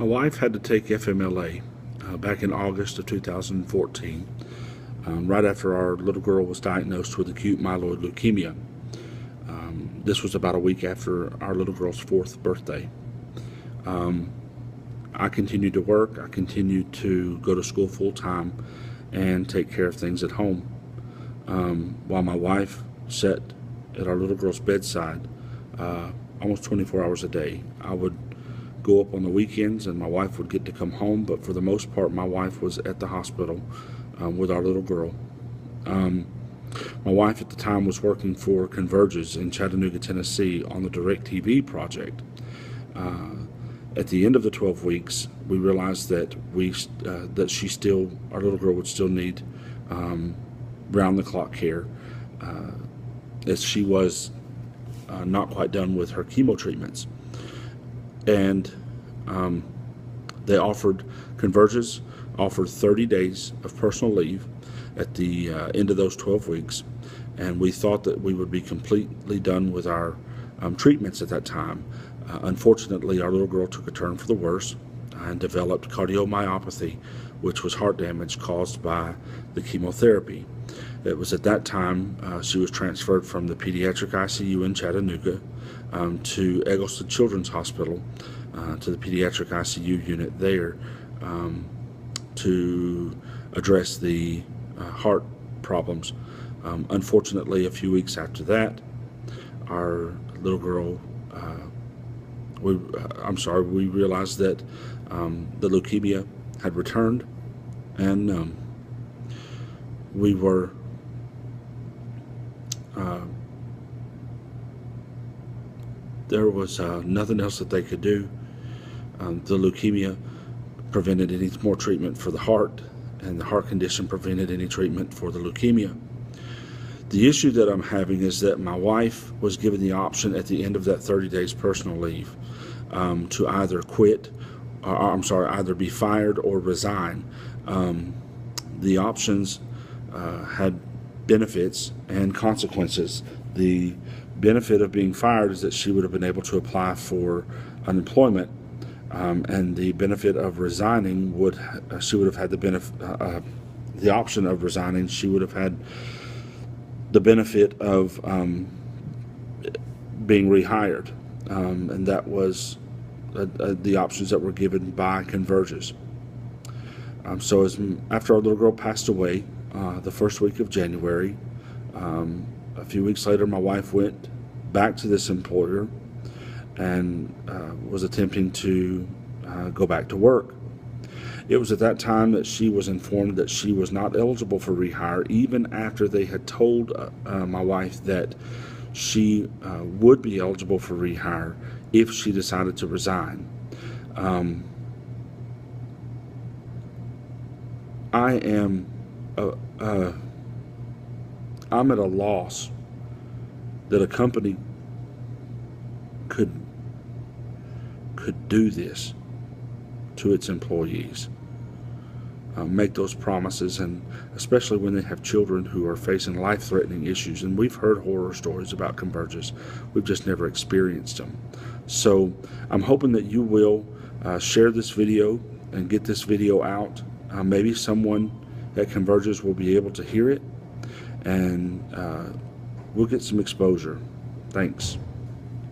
My wife had to take FMLA back in August of 2014, right after our little girl was diagnosed with acute myeloid leukemia. This was about a week after our little girl's 4th birthday. I continued to work. I continued to go to school full-time and take care of things at home, while my wife sat at our little girl's bedside almost 24 hours a day. I would go up on the weekends and my wife would get to come home, but for the most part my wife was at the hospital with our little girl. My wife at the time was working for Convergys in Chattanooga, Tennessee on the DireCTV project. At the end of the 12 weeks, we realized that our little girl would still need round-the-clock care, as she was not quite done with her chemo treatments. And Convergys offered 30 days of personal leave at the end of those 12 weeks, and we thought that we would be completely done with our treatments at that time. Unfortunately, our little girl took a turn for the worse and developed cardiomyopathy, which was heart damage caused by the chemotherapy. It was at that time she was transferred from the pediatric ICU in Chattanooga to Eggleston Children's Hospital, to the pediatric ICU unit there, to address the heart problems. Unfortunately, a few weeks after that, our little girl, we realized that the leukemia had returned, and we were there was nothing else that they could do. The leukemia prevented any more treatment for the heart, and the heart condition prevented any treatment for the leukemia. The issue that I'm having is that my wife was given the option at the end of that 30 days personal leave to either either be fired or resign. The options had benefits and consequences. The benefit of being fired is that she would have been able to apply for unemployment, and the benefit of resigning she would have had the option of resigning. She would have had the benefit of being rehired, and that was the options that were given by Convergys. So after our little girl passed away the first week of January, a few weeks later my wife went back to this employer and was attempting to go back to work. It was at that time that she was informed that she was not eligible for rehire, even after they had told my wife that she would be eligible for rehire if she decided to resign. I'm at a loss that a company could do this to its employees, make those promises, and especially when they have children who are facing life-threatening issues. And we've heard horror stories about Convergys. We've just never experienced them. So I'm hoping that you will share this video and get this video out. Maybe someone at Convergys will be able to hear it, and we'll get some exposure. Thanks.